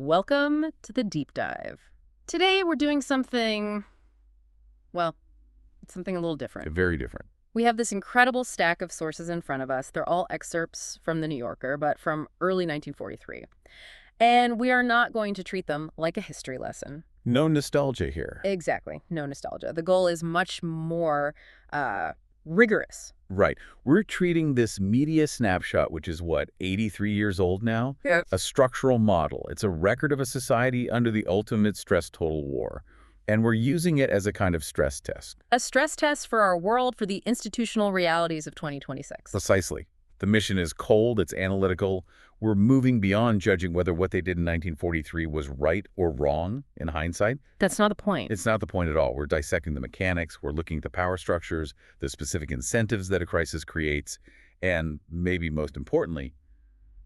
Welcome to the deep dive. Today we're doing something, well, it's something a little different. Very different. We have this incredible stack of sources in front of us. They're all excerpts from The New Yorker, but from early 1943. And we are not going to treat them like a history lesson. No nostalgia here. Exactly. No nostalgia. The goal is much more rigorous. Right. We're treating this media snapshot, which is what, 83 years old now? Yes. A structural model. It's a record of a society under the ultimate stress total war. And we're using it as a kind of stress test. A stress test for our world, for the institutional realities of 2026. Precisely. The mission is cold, it's analytical. We're moving beyond judging whether what they did in 1943 was right or wrong in hindsight. That's not the point. It's not the point at all. We're dissecting the mechanics, we're looking at the power structures, the specific incentives that a crisis creates, and maybe most importantly,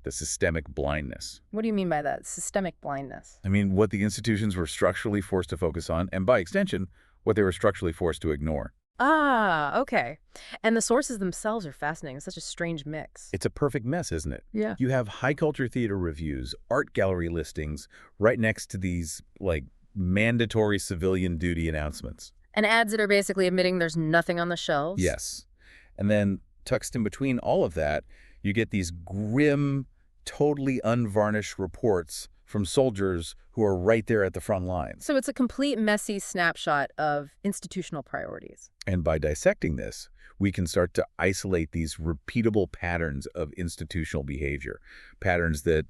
the systemic blindness. What do you mean by that? Systemic blindness? I mean, what the institutions were structurally forced to focus on, and by extension, what they were structurally forced to ignore. Ah, okay. And the sources themselves are fascinating. It's such a strange mix. It's a perfect mess, isn't it? Yeah. You have high culture theater reviews, art gallery listings, right next to these, like, mandatory civilian duty announcements. And ads that are basically admitting there's nothing on the shelves? Yes. And then tucked in between all of that, you get these grim, totally unvarnished reports from soldiers who are right there at the front lines. So it's a complete messy snapshot of institutional priorities. And by dissecting this, we can start to isolate these repeatable patterns of institutional behavior, patterns that,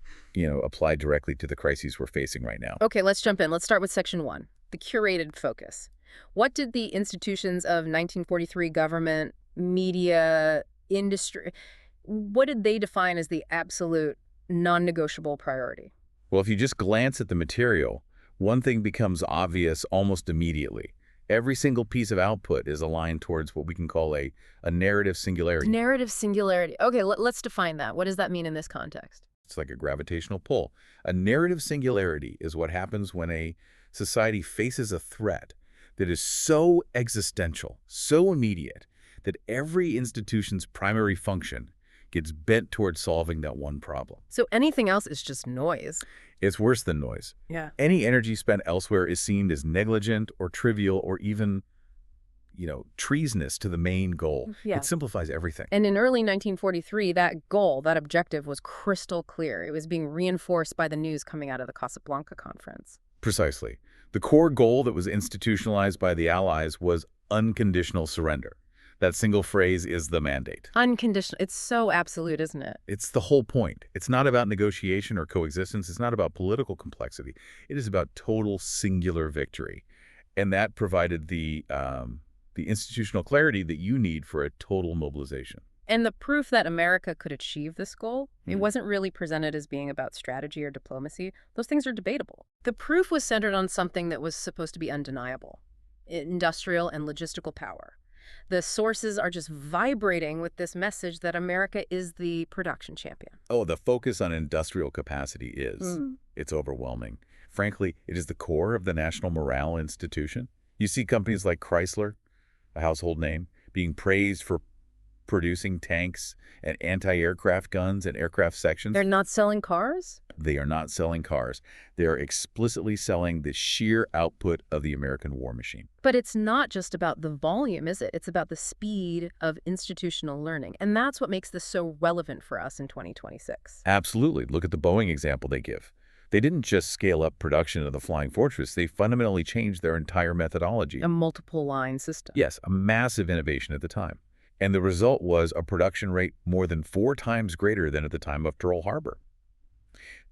apply directly to the crises we're facing right now. Okay, let's jump in. Let's start with Section 1, the curated focus. What did the institutions of 1943 government, media, industry, what did they define as the absolute non-negotiable priority? Well, if you just glance at the material, one thing becomes obvious almost immediately. Every single piece of output is aligned towards what we can call a narrative singularity. Narrative singularity. Okay, let's define that. What does that mean in this context? It's like a gravitational pull. A narrative singularity is what happens when a society faces a threat that is so existential, so immediate, that every institution's primary function gets bent towards solving that one problem. So anything else is just noise. It's worse than noise. Yeah. Any energy spent elsewhere is seen as negligent or trivial or even, treasonous to the main goal. Yeah. It simplifies everything. And in early 1943, that goal, that objective was crystal clear. It was being reinforced by the news coming out of the Casablanca conference. Precisely. The core goal that was institutionalized by the Allies was unconditional surrender. That single phrase is the mandate. Unconditional. It's so absolute, isn't it? It's the whole point. It's not about negotiation or coexistence. It's not about political complexity. It is about total singular victory. And that provided the institutional clarity that you need for a total mobilization. And the proof that America could achieve this goal, it wasn't really presented as being about strategy or diplomacy. Those things are debatable. The proof was centered on something that was supposed to be undeniable: industrial and logistical power. The sources are just vibrating with this message that America is the production champion. Oh, the focus on industrial capacity is. It's overwhelming. Frankly, it is the core of the national morale institution. You see companies like Chrysler, a household name, being praised for producing tanks and anti-aircraft guns and aircraft sections. They're not selling cars? They are not selling cars. They are explicitly selling the sheer output of the American war machine. But it's not just about the volume, is it? It's about the speed of institutional learning. And that's what makes this so relevant for us in 2026. Absolutely. Look at the Boeing example they give. They didn't just scale up production of the Flying Fortress. They fundamentally changed their entire methodology. A multiple line system. Yes, a massive innovation at the time. And the result was a production rate more than 4 times greater than at the time of Pearl Harbor.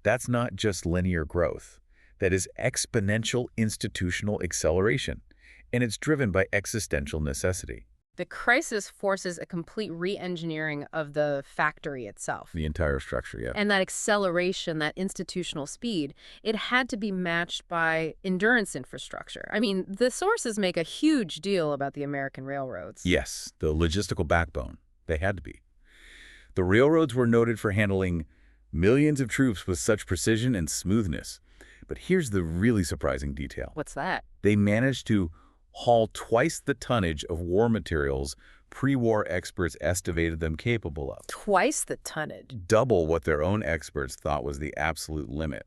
That's not just linear growth. That is exponential institutional acceleration. And it's driven by existential necessity. The crisis forces a complete re-engineering of the factory itself. The entire structure, yeah. And that acceleration, that institutional speed, it had to be matched by endurance infrastructure. I mean, the sources make a huge deal about the American railroads. Yes, the logistical backbone. They had to be. The railroads were noted for handling millions of troops with such precision and smoothness. But here's the really surprising detail. What's that? They managed to haul twice the tonnage of war materials pre-war experts estimated them capable of. Twice the tonnage. Double what their own experts thought was the absolute limit.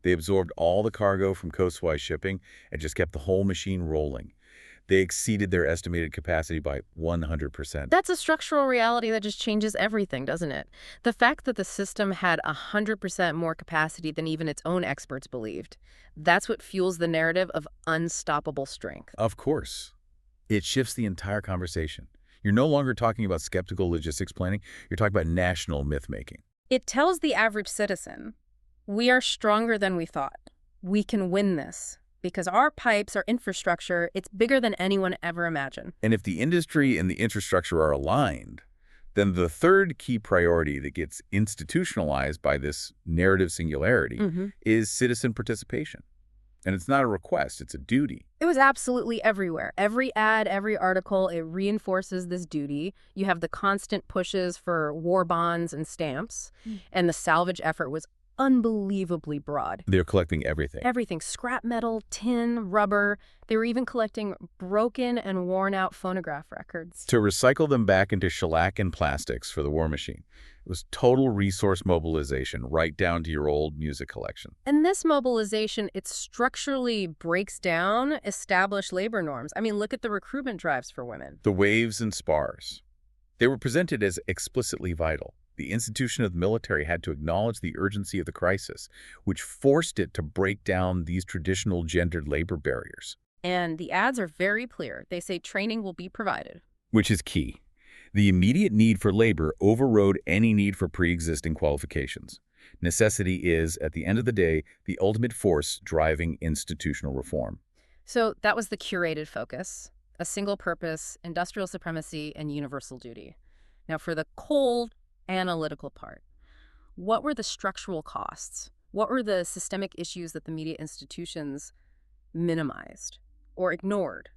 They absorbed all the cargo from coastwise shipping and just kept the whole machine rolling. They exceeded their estimated capacity by 100%. That's a structural reality that just changes everything, doesn't it? The fact that the system had 100% more capacity than even its own experts believed. That's what fuels the narrative of unstoppable strength. Of course. It shifts the entire conversation. You're no longer talking about skeptical logistics planning. You're talking about national myth-making. It tells the average citizen, we are stronger than we thought. We can win this. Because our pipes, our infrastructure, it's bigger than anyone ever imagined. And if the industry and the infrastructure are aligned, then the third key priority that gets institutionalized by this narrative singularity is citizen participation. And it's not a request, it's a duty. It was absolutely everywhere. Every ad, every article, it reinforces this duty. You have the constant pushes for war bonds and stamps, and the salvage effort was unbelievably broad. They're collecting everything. Everything, scrap metal, tin, rubber. They were even collecting broken and worn out phonograph records. To recycle them back into shellac and plastics for the war machine. It was total resource mobilization, right down to your old music collection. And this mobilization, it structurally breaks down established labor norms. I mean, look at the recruitment drives for women. The waves and spars. They were presented as explicitly vital. The institution of the military had to acknowledge the urgency of the crisis, which forced it to break down these traditional gendered labor barriers. And the ads are very clear. They say training will be provided. Which is key. The immediate need for labor overrode any need for pre-existing qualifications. Necessity is, at the end of the day, the ultimate force driving institutional reform. So that was the curated focus, a single purpose, industrial supremacy, and universal duty. Now for the cold, analytical part. What were the structural costs? What were the systemic issues that the media institutions minimized or ignored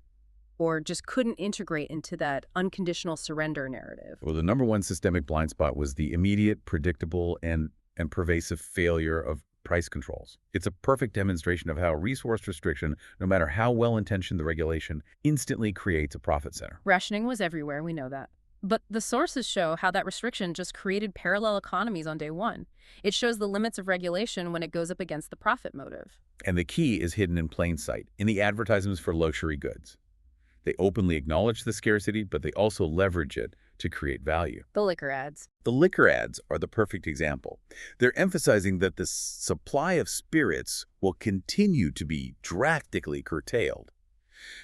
or just couldn't integrate into that unconditional surrender narrative? Well, the number one systemic blind spot was the immediate, predictable, and pervasive failure of price controls. It's a perfect demonstration of how resource restriction, no matter how well-intentioned the regulation, instantly creates a profit center. Rationing was everywhere, we know that. But the sources show how that restriction just created parallel economies on day one. It shows the limits of regulation when it goes up against the profit motive. And the key is hidden in plain sight, in the advertisements for luxury goods. They openly acknowledge the scarcity, but they also leverage it to create value. The liquor ads. The liquor ads are the perfect example. They're emphasizing that the supply of spirits will continue to be drastically curtailed.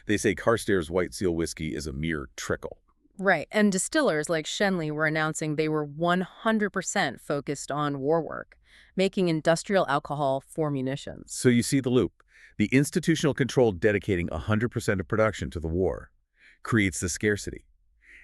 They say Carstairs White Seal whiskey is a mere trickle. Right, and distillers like Shenley were announcing they were 100% focused on war work, making industrial alcohol for munitions. So you see the loop. The institutional control dedicating 100% of production to the war creates the scarcity.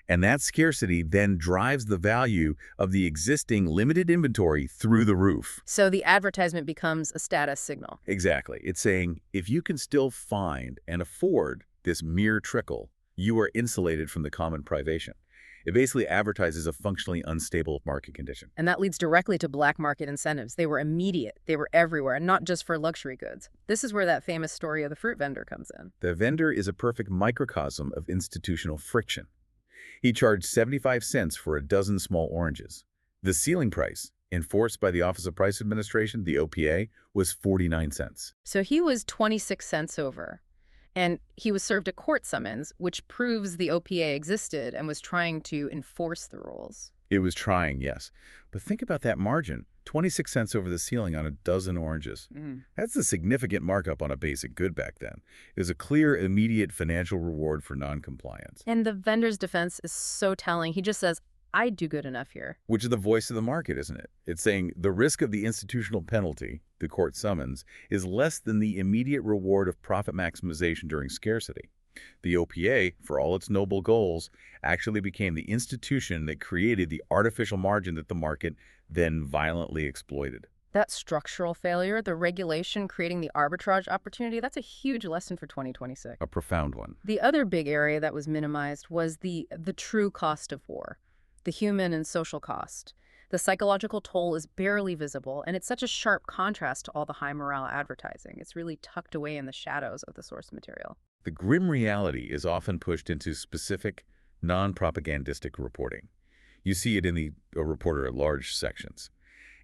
And that scarcity then drives the value of the existing limited inventory through the roof. So the advertisement becomes a status signal. Exactly. It's saying, if you can still find and afford this mere trickle, you are insulated from the common privation. It basically advertises a functionally unstable market condition. And that leads directly to black market incentives. They were immediate. They were everywhere, and not just for luxury goods. This is where that famous story of the fruit vendor comes in. The vendor is a perfect microcosm of institutional friction. He charged 75 cents for a dozen small oranges. The ceiling price, enforced by the Office of Price Administration, the OPA, was 49 cents. So he was 26 cents over. And he was served a court summons, which proves the OPA existed and was trying to enforce the rules. It was trying, yes. But think about that margin. 26 cents over the ceiling on a dozen oranges. That's a significant markup on a basic good back then. It was a clear, immediate financial reward for noncompliance. And the vendor's defense is so telling. He just says, I do good enough here. Which is the voice of the market, isn't it? It's saying the risk of the institutional penalty, the court summons, is less than the immediate reward of profit maximization during scarcity. The OPA, for all its noble goals, actually became the institution that created the artificial margin that the market then violently exploited. That structural failure, the regulation creating the arbitrage opportunity, that's a huge lesson for 2026. A profound one. The other big area that was minimized was the true cost of war, the human and social cost. The psychological toll is barely visible, and it's such a sharp contrast to all the high morale advertising. It's really tucked away in the shadows of the source material. The grim reality is often pushed into specific, non-propagandistic reporting. You see it in the Reporter at Large sections.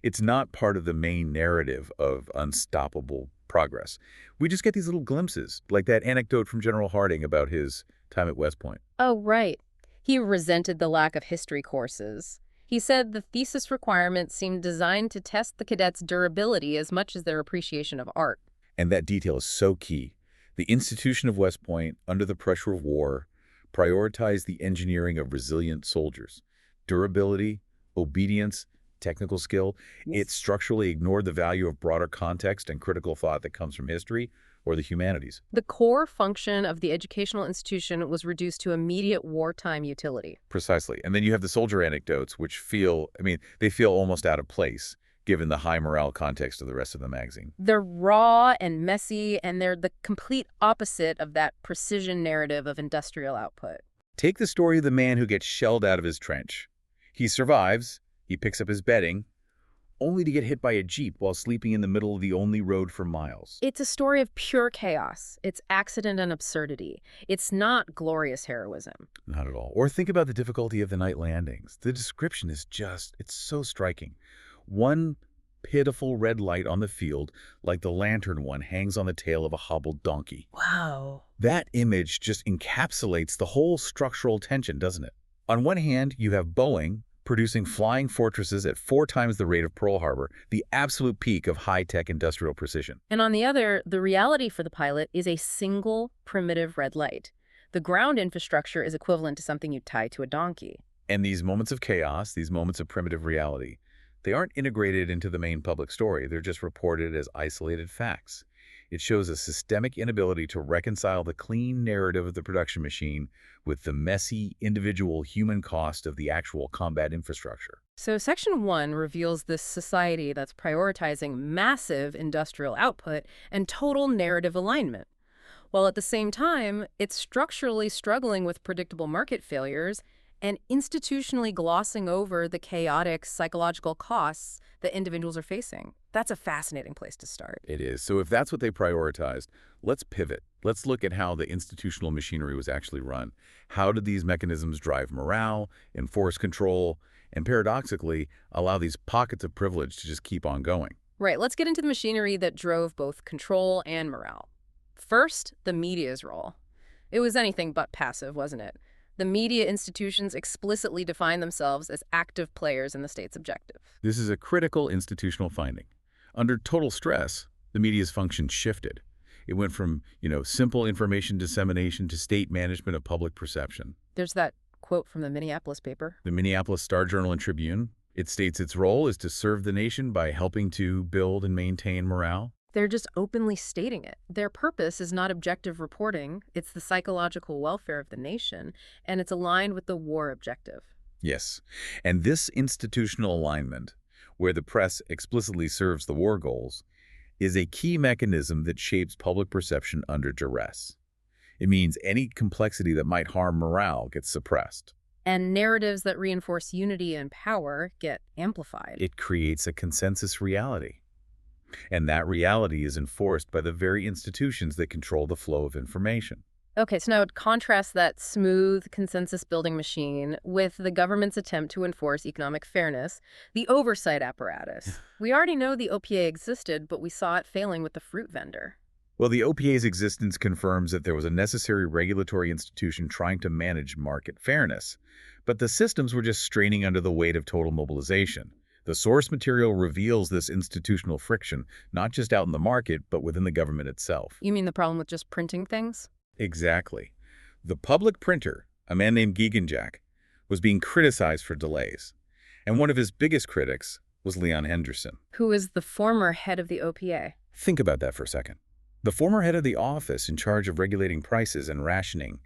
It's not part of the main narrative of unstoppable progress. We just get these little glimpses, like that anecdote from General Harding about his time at West Point. Oh, right. He resented the lack of history courses. He said the thesis requirements seemed designed to test the cadets' durability as much as their appreciation of art. And that detail is so key. The institution of West Point, under the pressure of war, prioritized the engineering of resilient soldiers. Durability, obedience, technical skill. It Yes. structurally ignored the value of broader context and critical thought that comes from history or the humanities. The core function of the educational institution was reduced to immediate wartime utility. Precisely. And then you have the soldier anecdotes, which they feel almost out of place, given the high morale context of the rest of the magazine. They're raw and messy, and they're the complete opposite of that precision narrative of industrial output. Take the story of the man who gets shelled out of his trench. He survives, he picks up his bedding, only to get hit by a jeep while sleeping in the middle of the only road for miles. It's a story of pure chaos. It's accident and absurdity. It's not glorious heroism. Not at all. Or think about the difficulty of the night landings. The description is it's so striking. One pitiful red light on the field, like the lantern one, hangs on the tail of a hobbled donkey. Wow. That image just encapsulates the whole structural tension, doesn't it? On one hand, you have Boeing producing flying fortresses at 4 times the rate of Pearl Harbor, the absolute peak of high-tech industrial precision. And on the other, the reality for the pilot is a single primitive red light. The ground infrastructure is equivalent to something you tie to a donkey. And these moments of chaos, these moments of primitive reality, they aren't integrated into the main public story. They're just reported as isolated facts. It shows a systemic inability to reconcile the clean narrative of the production machine with the messy, individual human cost of the actual combat infrastructure. So Section 1 reveals this society that's prioritizing massive industrial output and total narrative alignment, while at the same time, it's structurally struggling with predictable market failures and institutionally glossing over the chaotic psychological costs that individuals are facing. That's a fascinating place to start. It is. So if that's what they prioritized, let's pivot. Let's look at how the institutional machinery was actually run. How did these mechanisms drive morale, enforce control, and paradoxically, allow these pockets of privilege to just keep on going? Right, let's get into the machinery that drove both control and morale. First, the media's role. It was anything but passive, wasn't it? The media institutions explicitly define themselves as active players in the state's objective. This is a critical institutional finding. Under total stress, the media's function shifted. It went from, simple information dissemination to state management of public perception. There's that quote from the Minneapolis paper. The Minneapolis Star-Journal and Tribune, it states its role is to serve the nation by helping to build and maintain morale. They're just openly stating it. Their purpose is not objective reporting, it's the psychological welfare of the nation, and it's aligned with the war objective. Yes, and this institutional alignment, where the press explicitly serves the war goals, is a key mechanism that shapes public perception under duress. It means any complexity that might harm morale gets suppressed. And narratives that reinforce unity and power get amplified. It creates a consensus reality. And that reality is enforced by the very institutions that control the flow of information. Okay, so now contrast that smooth consensus-building machine with the government's attempt to enforce economic fairness, the oversight apparatus. We already know the OPA existed, but we saw it failing with the fruit vendor. Well, the OPA's existence confirms that there was a necessary regulatory institution trying to manage market fairness. But the systems were just straining under the weight of total mobilization. The source material reveals this institutional friction, not just out in the market, but within the government itself. You mean the problem with just printing things? Exactly. The public printer, a man named Giegenjack, was being criticized for delays. And one of his biggest critics was Leon Henderson. Who is the former head of the OPA. Think about that for a second. The former head of the office in charge of regulating prices and rationing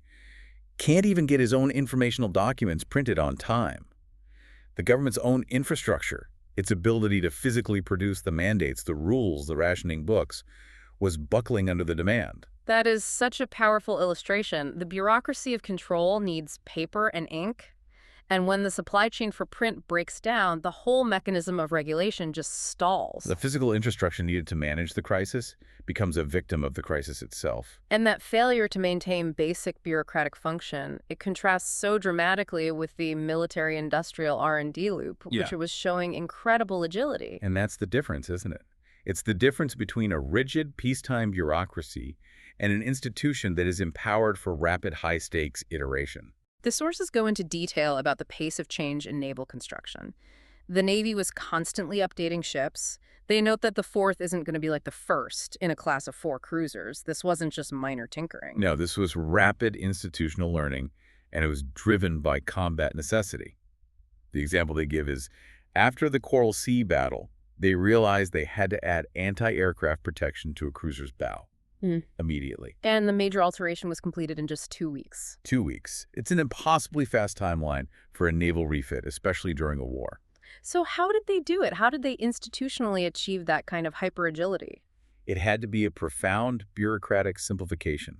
can't even get his own informational documents printed on time. The government's own infrastructure, its ability to physically produce the mandates, the rules, the rationing books, was buckling under the demand. That is such a powerful illustration. The bureaucracy of control needs paper and ink, And when the supply chain for print breaks down, the whole mechanism of regulation just The stalls. physical infrastructure needed to manage the crisis becomes a victim of the crisis itself. And that failure to maintain basic bureaucratic function, it contrasts so dramatically with the military-industrial R&D loop, which Yeah. it was showing incredible agility. And that's the difference, isn't it? It's the difference between a rigid peacetime bureaucracy and an institution that is empowered for rapid high-stakes iteration. The sources go into detail about the pace of change in naval construction. The Navy was constantly updating ships. They note that the fourth isn't going to be like the first in a class of 4 cruisers. This wasn't just minor tinkering. No, this was rapid institutional learning, and it was driven by combat necessity. The example they give is, after the Coral Sea battle, they realized they had to add anti-aircraft protection to a cruiser's bow immediately. And the major alteration was completed in just 2 weeks. 2 weeks. It's an impossibly fast timeline for a naval refit, especially during a war. So how did they do it? How did they institutionally achieve that kind of hyper-agility? It had to be a profound bureaucratic simplification.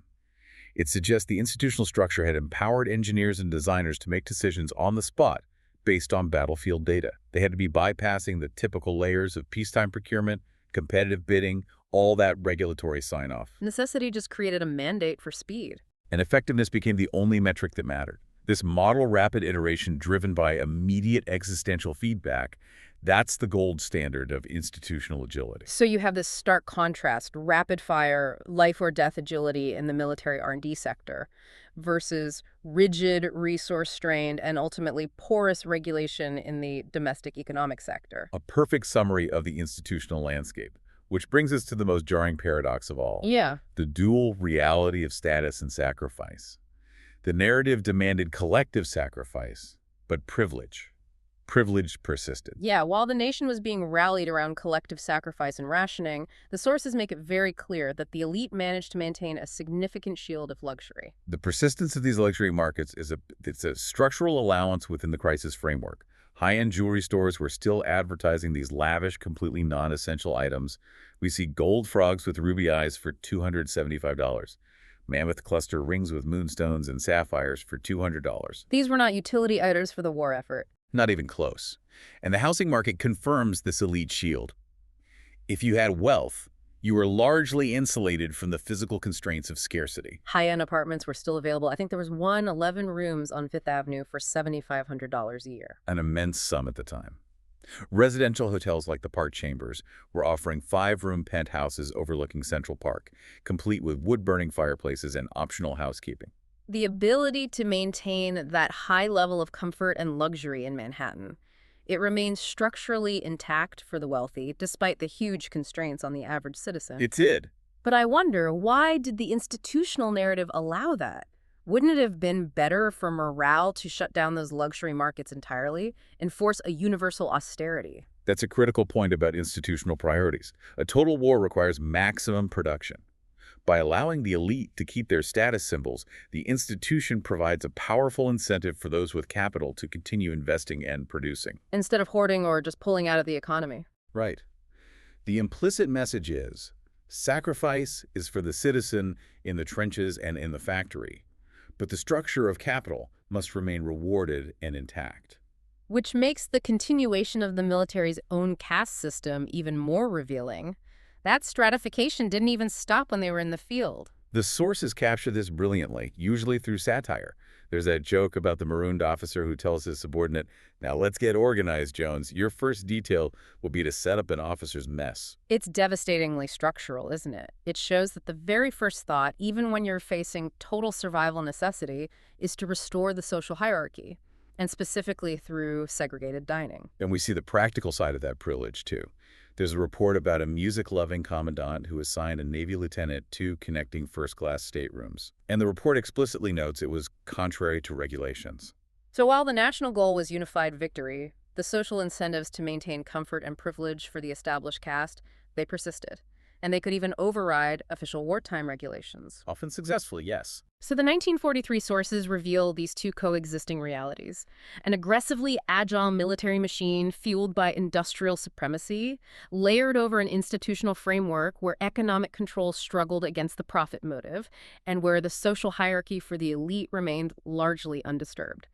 It suggests the institutional structure had empowered engineers and designers to make decisions on the spot based on battlefield data. They had to be bypassing the typical layers of peacetime procurement, competitive bidding, all that regulatory sign-off. Necessity just created a mandate for speed. And effectiveness became the only metric that mattered. This model rapid iteration driven by immediate existential feedback, that's the gold standard of institutional agility. So you have this stark contrast, rapid-fire, life-or-death agility in the military R&D sector versus rigid, resource-strained, and ultimately porous regulation in the domestic economic sector. A perfect summary of the institutional landscape, which brings us to the most jarring paradox of all. Yeah. The dual reality of status and sacrifice. The narrative demanded collective sacrifice, but privilege. Privilege persisted. Yeah, while the nation was being rallied around collective sacrifice and rationing, the sources make it very clear that the elite managed to maintain a significant shield of luxury. The persistence of these luxury markets is a structural allowance within the crisis framework. High-end jewelry stores were still advertising these lavish, completely non-essential items. We see gold frogs with ruby eyes for $275. Mammoth cluster rings with moonstones and sapphires for $200. These were not utility items for the war effort. Not even close. And the housing market confirms this elite shield. If you had wealth, you were largely insulated from the physical constraints of scarcity. High-end apartments were still available. I think there was 11 rooms on Fifth Avenue for $7,500 a year. An immense sum at the time. Residential hotels like the Park Chambers were offering 5-room penthouses overlooking Central Park, complete with wood-burning fireplaces and optional housekeeping. The ability to maintain that high level of comfort and luxury in Manhattan, it remains structurally intact for the wealthy, despite the huge constraints on the average citizen. It did. But I wonder, why did the institutional narrative allow that? Wouldn't it have been better for morale to shut down those luxury markets entirely and force a universal austerity? That's a critical point about institutional priorities. A total war requires maximum production. By allowing the elite to keep their status symbols, the institution provides a powerful incentive for those with capital to continue investing and producing. Instead of hoarding or just pulling out of the economy. Right. The implicit message is, sacrifice is for the citizen in the trenches and in the factory, but the structure of capital must remain rewarded and intact. Which makes the continuation of the military's own caste system even more revealing. That stratification didn't even stop when they were in the field. The sources capture this brilliantly, usually through satire. There's that joke about the marooned officer who tells his subordinate, "Now let's get organized, Jones. Your first detail will be to set up an officer's mess." It's devastatingly structural, isn't it? It shows that the very first thought, even when you're facing total survival necessity, is to restore the social hierarchy, and specifically through segregated dining. And we see the practical side of that privilege, too. There's a report about a music-loving commandant who assigned a Navy lieutenant 2 connecting first-class staterooms. And the report explicitly notes it was contrary to regulations. So while the national goal was unified victory, the social incentives to maintain comfort and privilege for the established caste, they persisted. And they could even override official wartime regulations. Often successfully, yes. So the 1943 sources reveal these two coexisting realities. An aggressively agile military machine fueled by industrial supremacy, layered over an institutional framework where economic control struggled against the profit motive, and where the social hierarchy for the elite remained largely undisturbed.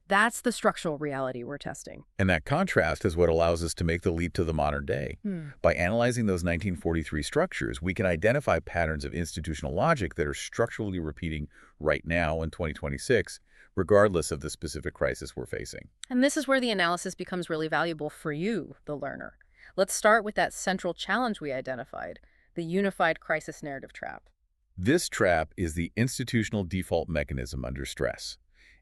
That's the structural reality we're testing. And that contrast is what allows us to make the leap to the modern day. Hmm. By analyzing those 1943 structures, we can identify patterns of institutional logic that are structurally repeating right now in 2026, regardless of the specific crisis we're facing. And this is where the analysis becomes really valuable for you, the learner. Let's start with that central challenge we identified, the unified crisis narrative trap. This trap is the institutional default mechanism under stress.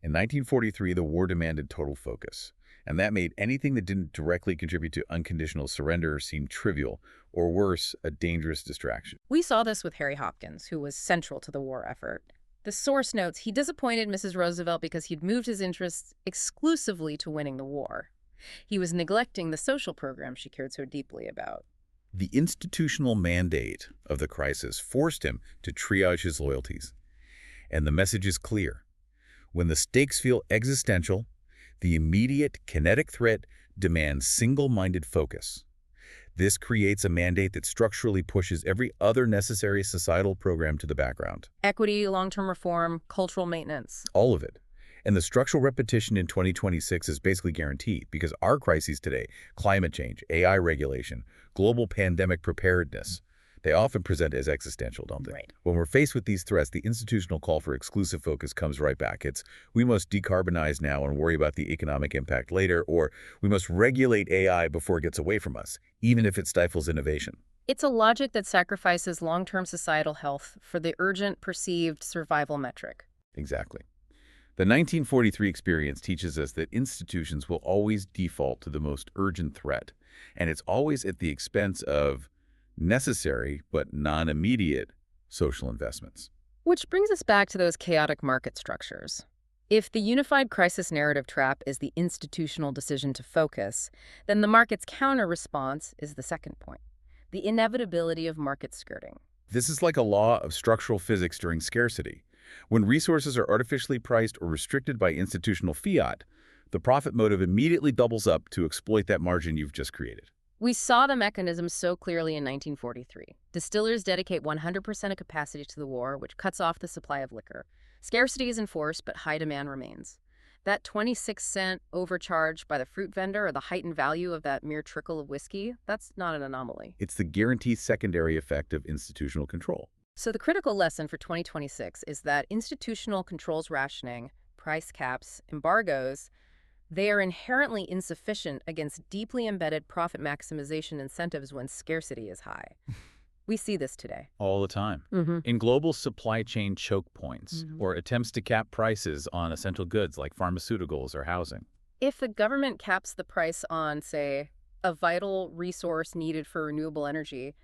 In 1943, the war demanded total focus, and that made anything that didn't directly contribute to unconditional surrender seem trivial, or worse, a dangerous distraction. We saw this with Harry Hopkins, who was central to the war effort. The source notes he disappointed Mrs. Roosevelt because he'd moved his interests exclusively to winning the war. He was neglecting the social program she cared so deeply about. The institutional mandate of the crisis forced him to triage his loyalties. And the message is clear. When the stakes feel existential, the immediate kinetic threat demands single-minded focus. This creates a mandate that structurally pushes every other necessary societal program to the background. Equity, long-term reform, cultural maintenance. All of it. And the structural repetition in 2026 is basically guaranteed because our crises today, climate change, AI regulation, global pandemic preparedness, they often present as existential, don't they? Right. When we're faced with these threats, the institutional call for exclusive focus comes right back. It's, we must decarbonize now and worry about the economic impact later, or we must regulate AI before it gets away from us, even if it stifles innovation. It's a logic that sacrifices long-term societal health for the urgent, perceived survival metric. Exactly. The 1943 experience teaches us that institutions will always default to the most urgent threat, and it's always at the expense of necessary but non-immediate social investments. Which brings us back to those chaotic market structures. If the unified crisis narrative trap is the institutional decision to focus, then the market's counter-response is the second point, the inevitability of market skirting. This is like a law of structural physics during scarcity. When resources are artificially priced or restricted by institutional fiat, the profit motive immediately doubles up to exploit that margin you've just created. We saw the mechanism so clearly in 1943. Distillers dedicate 100% of capacity to the war, which cuts off the supply of liquor. Scarcity is enforced, but high demand remains. That 26-cent overcharge by the fruit vendor or the heightened value of that mere trickle of whiskey, that's not an anomaly. It's the guaranteed secondary effect of institutional control. So the critical lesson for 2026 is that institutional controls rationing, price caps, embargoes, they are inherently insufficient against deeply embedded profit maximization incentives when scarcity is high. We see this today. All the time. In global supply chain choke points or attempts to cap prices on essential goods like pharmaceuticals or housing. If the government caps the price on, say, a vital resource needed for renewable energy,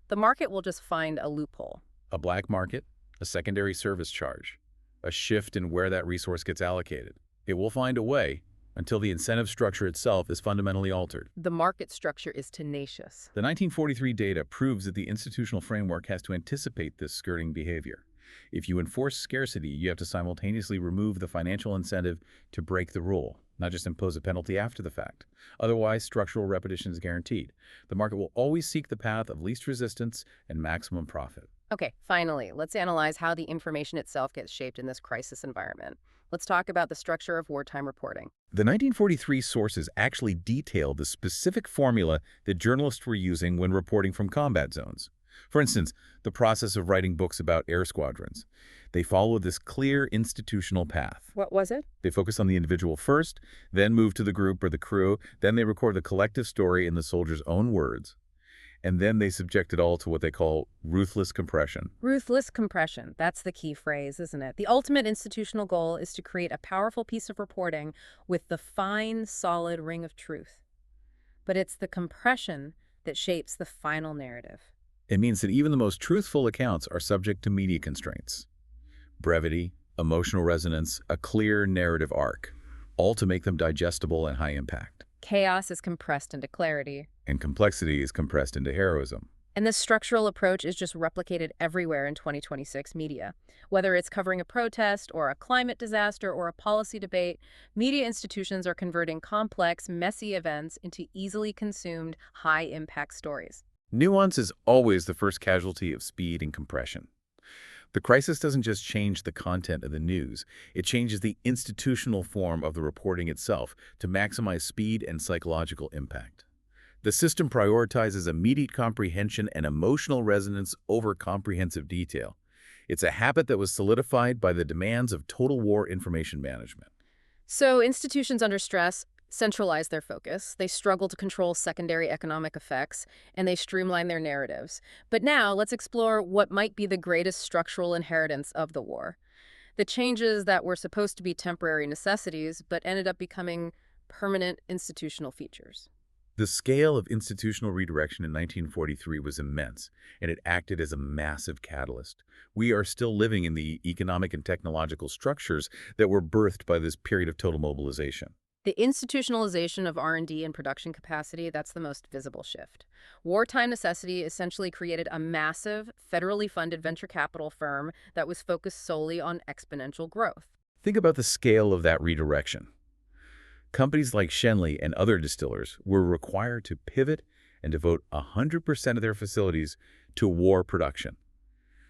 the market will just find a loophole. A black market, a secondary service charge, a shift in where that resource gets allocated. It will find a way until the incentive structure itself is fundamentally altered. The market structure is tenacious. The 1943 data proves that the institutional framework has to anticipate this skirting behavior. If you enforce scarcity, you have to simultaneously remove the financial incentive to break the rule, not just impose a penalty after the fact. Otherwise, structural repetition is guaranteed. The market will always seek the path of least resistance and maximum profit. Okay, finally, let's analyze how the information itself gets shaped in this crisis environment. Let's talk about the structure of wartime reporting. The 1943 sources actually detail the specific formula that journalists were using when reporting from combat zones. For instance, the process of writing books about air squadrons. They follow this clear institutional path. What was it? They focus on the individual first, then move to the group or the crew, then they record the collective story in the soldier's own words. And then they subject it all to what they call ruthless compression. Ruthless compression. That's the key phrase, isn't it? The ultimate institutional goal is to create a powerful piece of reporting with the fine, solid ring of truth. But it's the compression that shapes the final narrative. It means that even the most truthful accounts are subject to media constraints. Brevity, emotional resonance, a clear narrative arc, all to make them digestible and high impact. Chaos is compressed into clarity. And complexity is compressed into heroism. And this structural approach is just replicated everywhere in 2026 media. Whether it's covering a protest or a climate disaster or a policy debate, media institutions are converting complex, messy events into easily consumed, high-impact stories. Nuance is always the first casualty of speed and compression. The crisis doesn't just change the content of the news, it changes the institutional form of the reporting itself to maximize speed and psychological impact. The system prioritizes immediate comprehension and emotional resonance over comprehensive detail. It's a habit that was solidified by the demands of total war information management. So institutions under stress centralize their focus, they struggle to control secondary economic effects, and they streamline their narratives. But now let's explore what might be the greatest structural inheritance of the war. The changes that were supposed to be temporary necessities but ended up becoming permanent institutional features. The scale of institutional redirection in 1943 was immense, and it acted as a massive catalyst. We are still living in the economic and technological structures that were birthed by this period of total mobilization. The institutionalization of R&D and production capacity, that's the most visible shift. Wartime necessity essentially created a massive, federally funded venture capital firm that was focused solely on exponential growth. Think about the scale of that redirection. Companies like Shenley and other distillers were required to pivot and devote 100% of their facilities to war production,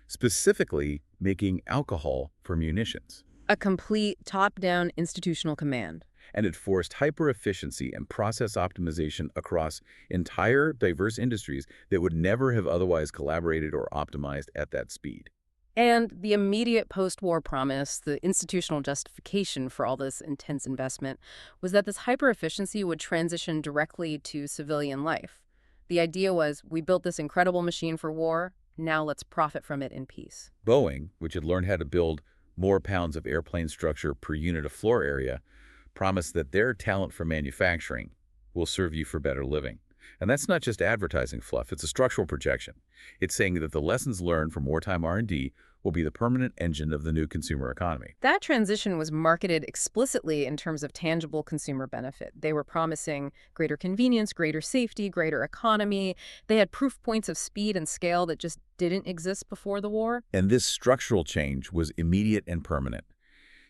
specifically making alcohol for munitions. A complete top-down institutional command. And it forced hyper-efficiency and process optimization across entire diverse industries that would never have otherwise collaborated or optimized at that speed. And the immediate post-war promise, the institutional justification for all this intense investment, was that this hyper-efficiency would transition directly to civilian life. The idea was, we built this incredible machine for war, now let's profit from it in peace. Boeing, which had learned how to build more pounds of airplane structure per unit of floor area, promised that their talent for manufacturing will serve you for better living. And that's not just advertising fluff, it's a structural projection. It's saying that the lessons learned from wartime R&D will be the permanent engine of the new consumer economy. That transition was marketed explicitly in terms of tangible consumer benefit. They were promising greater convenience, greater safety, greater economy. They had proof points of speed and scale that just didn't exist before the war. And this structural change was immediate and permanent.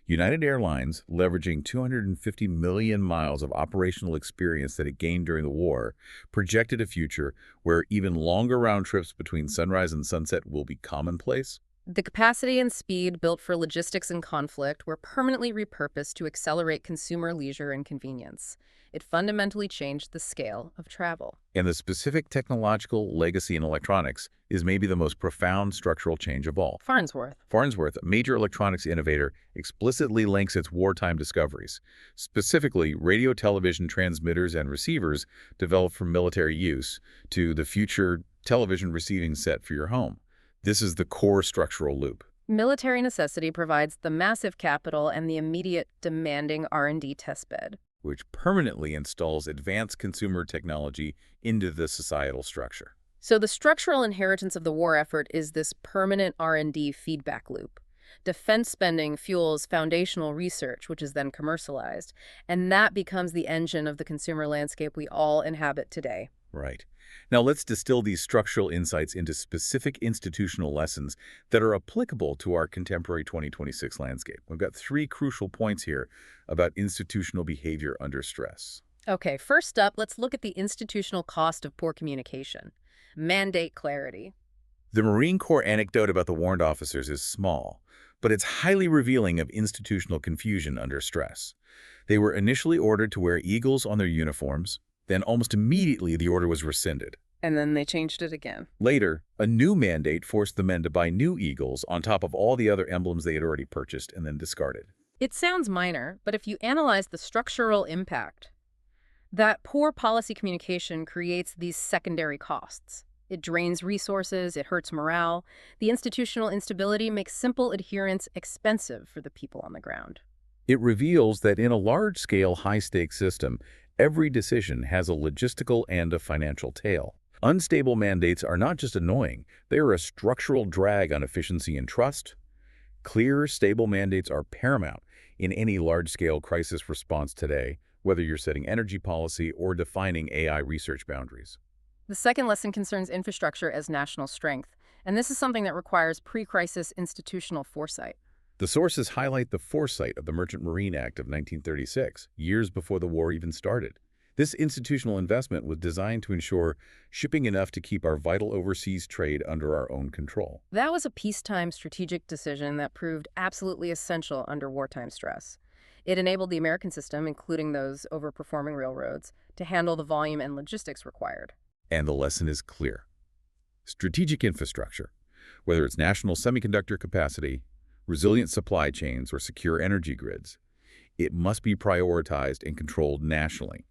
United Airlines, leveraging 250 million miles of operational experience that it gained during the war, projected a future where even longer round trips between sunrise and sunset will be commonplace. The capacity and speed built for logistics and conflict were permanently repurposed to accelerate consumer leisure and convenience. It fundamentally changed the scale of travel. And the specific technological legacy in electronics is maybe the most profound structural change of all. Farnsworth, a major electronics innovator, explicitly links its wartime discoveries, specifically radio television transmitters and receivers developed for military use, to the future television receiving set for your home. This is the core structural loop. military necessity provides the massive capital and the immediate demanding R&D testbed. Which permanently installs advanced consumer technology into the societal structure. So the structural inheritance of the war effort is this permanent R&D feedback loop. Defense spending fuels foundational research, which is then commercialized, and that becomes the engine of the consumer landscape we all inhabit today. Right. Now let's distill these structural insights into specific institutional lessons that are applicable to our contemporary 2026 landscape. We've got 3 crucial points here about institutional behavior under stress. Okay, first up, let's look at the institutional cost of poor communication. Mandate clarity. The Marine Corps anecdote about the warrant officers is small, but it's highly revealing of institutional confusion under stress. They were initially ordered to wear eagles on their uniforms, then almost immediately the order was rescinded. And then they changed it again. Later, a new mandate forced the men to buy new eagles on top of all the other emblems they had already purchased and then discarded. It sounds minor, but if you analyze the structural impact, that poor policy communication creates these secondary costs. It drains resources, it hurts morale. The institutional instability makes simple adherence expensive for the people on the ground. It reveals that in a large-scale, high-stakes system, every decision has a logistical and a financial tail. Unstable mandates are not just annoying, they are a structural drag on efficiency and trust. Clear, stable mandates are paramount in any large-scale crisis response today, whether you're setting energy policy or defining AI research boundaries. The second lesson concerns infrastructure as national strength, and this is something that requires pre-crisis institutional foresight. The sources highlight the foresight of the Merchant Marine Act of 1936, years before the war even started. This institutional investment was designed to ensure shipping enough to keep our vital overseas trade under our own control. That was a peacetime strategic decision that proved absolutely essential under wartime stress. It enabled the American system, including those overperforming railroads, to handle the volume and logistics required. And the lesson is clear. Strategic infrastructure, whether it's national semiconductor capacity, resilient supply chains, or secure energy grids, it must be prioritized and controlled nationally.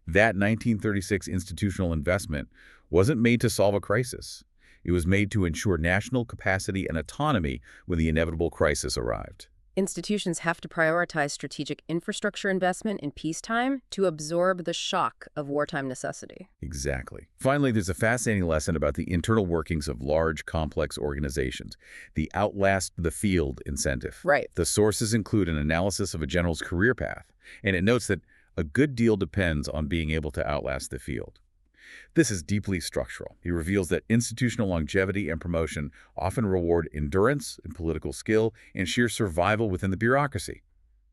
That 1936 institutional investment wasn't made to solve a crisis. It was made to ensure national capacity and autonomy when the inevitable crisis arrived. Institutions have to prioritize strategic infrastructure investment in peacetime to absorb the shock of wartime necessity. Exactly. Finally, there's a fascinating lesson about the internal workings of large, complex organizations, the outlast the field incentive. Right. The sources include an analysis of a general's career path, and it notes that a good deal depends on being able to outlast the field. This is deeply structural. He reveals that institutional longevity and promotion often reward endurance and political skill and sheer survival within the bureaucracy,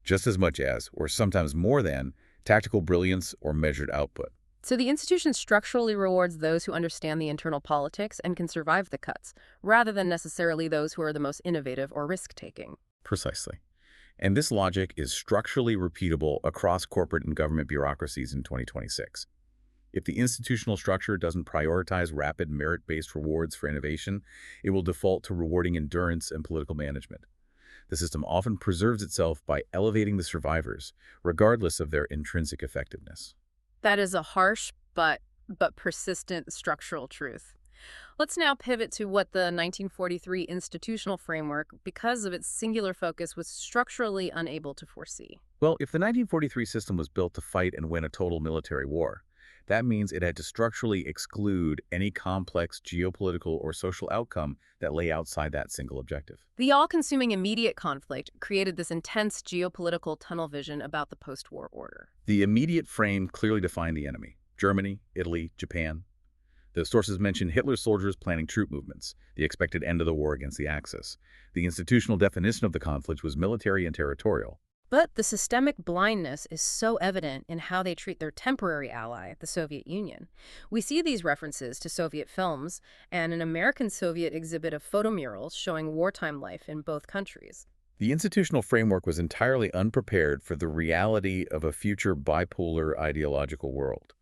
just as much as, or sometimes more than, tactical brilliance or measured output. So the institution structurally rewards those who understand the internal politics and can survive the cuts, rather than necessarily those who are the most innovative or risk-taking. Precisely. And this logic is structurally repeatable across corporate and government bureaucracies in 2026. If the institutional structure doesn't prioritize rapid merit-based rewards for innovation, it will default to rewarding endurance and political management. The system often preserves itself by elevating the survivors, regardless of their intrinsic effectiveness. That is a harsh but persistent structural truth. Let's now pivot to what the 1943 institutional framework, because of its singular focus, was structurally unable to foresee. Well, if the 1943 system was built to fight and win a total military war, that means it had to structurally exclude any complex geopolitical or social outcome that lay outside that single objective. The all-consuming immediate conflict created this intense geopolitical tunnel vision about the post-war order. The immediate frame clearly defined the enemy: Germany, Italy, Japan. The sources mention Hitler's soldiers planning troop movements, the expected end of the war against the Axis. The institutional definition of the conflict was military and territorial. But the systemic blindness is so evident in how they treat their temporary ally, the Soviet Union. We see these references to Soviet films and an American-Soviet exhibit of photomurals showing wartime life in both countries. The institutional framework was entirely unprepared for the reality of a future bipolar ideological world.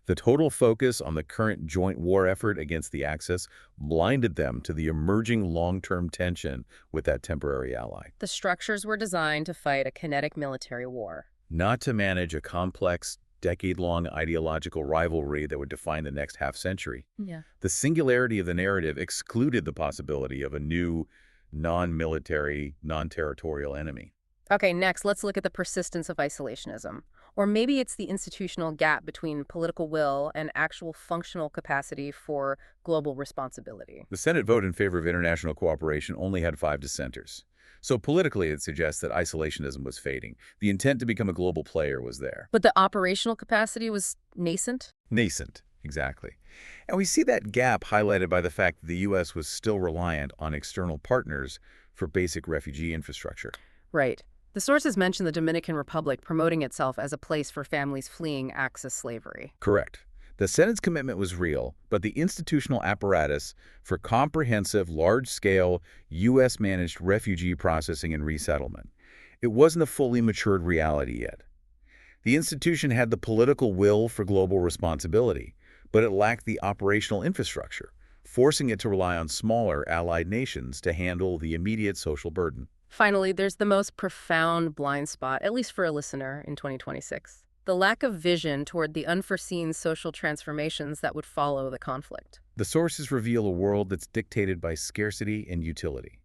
The total focus on the current joint war effort against the Axis blinded them to the emerging long-term tension with that temporary ally. The structures were designed to fight a kinetic military war, not to manage a complex, decade-long ideological rivalry that would define the next half-century. Yeah. The singularity of the narrative excluded the possibility of a new, non-military, non-territorial enemy. Okay, next, let's look at the persistence of isolationism. Or maybe it's the institutional gap between political will and actual functional capacity for global responsibility. The Senate vote in favor of international cooperation only had 5 dissenters. So politically, it suggests that isolationism was fading. The intent to become a global player was there. But the operational capacity was nascent? Nascent, exactly. And we see that gap highlighted by the fact that the U.S. was still reliant on external partners for basic refugee infrastructure. Right. The sources mention the Dominican Republic promoting itself as a place for families fleeing Axis slavery. Correct. The Senate's commitment was real, but the institutional apparatus for comprehensive, large-scale, U.S.-managed refugee processing and resettlement, it wasn't a fully matured reality yet. The institution had the political will for global responsibility, but it lacked the operational infrastructure, forcing it to rely on smaller allied nations to handle the immediate social burden. Finally, there's the most profound blind spot, at least for a listener, in 2026. The lack of vision toward the unforeseen social transformations that would follow the conflict. The sources reveal a world that's dictated by scarcity and utility.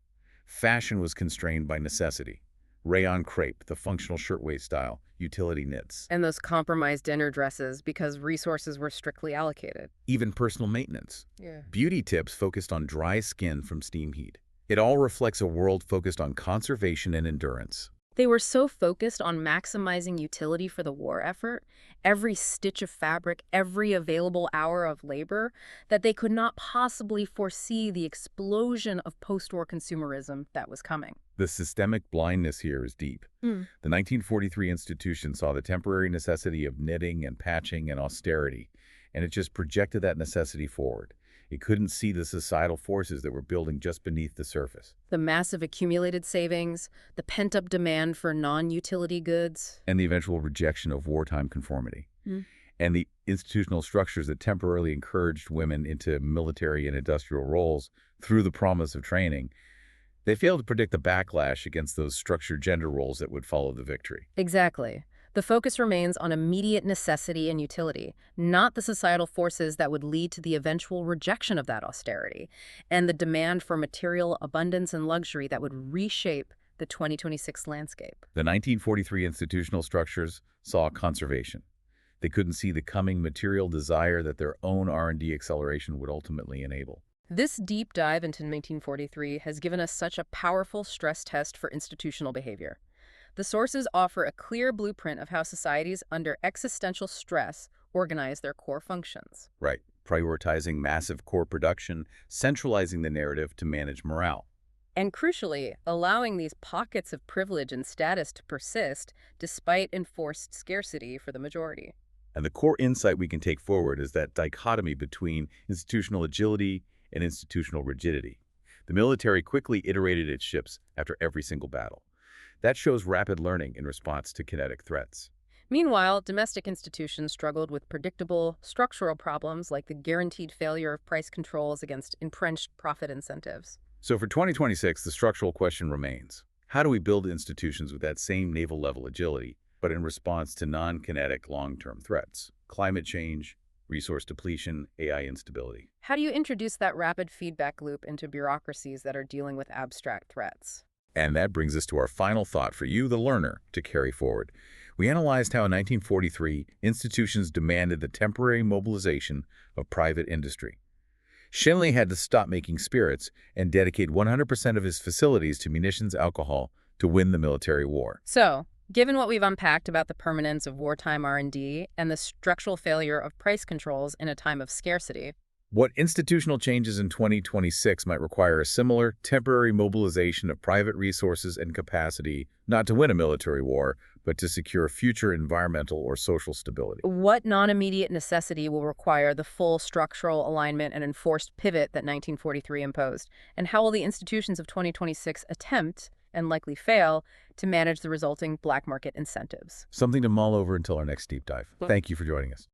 Fashion was constrained by necessity. Rayon crepe, the functional shirtwaist style, utility knits. And those compromised dinner dresses because resources were strictly allocated. Even personal maintenance. Yeah. Beauty tips focused on dry skin from steam heat. It all reflects a world focused on conservation and endurance. They were so focused on maximizing utility for the war effort, every stitch of fabric, every available hour of labor, that they could not possibly foresee the explosion of post-war consumerism that was coming. The systemic blindness here is deep. Mm. The 1943 institution saw the temporary necessity of knitting and patching and austerity, and it just projected that necessity forward. It couldn't see the societal forces that were building just beneath the surface. The massive accumulated savings, the pent-up demand for non-utility goods. And the eventual rejection of wartime conformity. And the institutional structures that temporarily encouraged women into military and industrial roles through the promise of training, they failed to predict the backlash against those structured gender roles that would follow the victory. Exactly. The focus remains on immediate necessity and utility, not the societal forces that would lead to the eventual rejection of that austerity, and the demand for material abundance and luxury that would reshape the 2026 landscape. The 1943 institutional structures saw conservation. They couldn't see the coming material desire that their own R&D acceleration would ultimately enable. This deep dive into 1943 has given us such a powerful stress test for institutional behavior. The sources offer a clear blueprint of how societies under existential stress organize their core functions. Right. Prioritizing massive core production, centralizing the narrative to manage morale. And crucially, allowing these pockets of privilege and status to persist despite enforced scarcity for the majority. And the core insight we can take forward is that dichotomy between institutional agility and institutional rigidity. The military quickly iterated its ships after every single battle. That shows rapid learning in response to kinetic threats. Meanwhile, domestic institutions struggled with predictable, structural problems like the guaranteed failure of price controls against entrenched profit incentives. So for 2026, the structural question remains. How do we build institutions with that same naval-level agility, but in response to non-kinetic long-term threats? Climate change, resource depletion, AI instability. How do you introduce that rapid feedback loop into bureaucracies that are dealing with abstract threats? And that brings us to our final thought for you, the learner, to carry forward. We analyzed how in 1943, institutions demanded the temporary mobilization of private industry. Shenley had to stop making spirits and dedicate 100% of his facilities to munitions alcohol to win the military war. So, given what we've unpacked about the permanence of wartime R&D and the structural failure of price controls in a time of scarcity, what institutional changes in 2026 might require a similar temporary mobilization of private resources and capacity, not to win a military war, but to secure future environmental or social stability. what non-immediate necessity will require the full structural alignment and enforced pivot that 1943 imposed? And how will the institutions of 2026 attempt, and likely fail, to manage the resulting black market incentives? Something to mull over until our next deep dive. Thank you for joining us.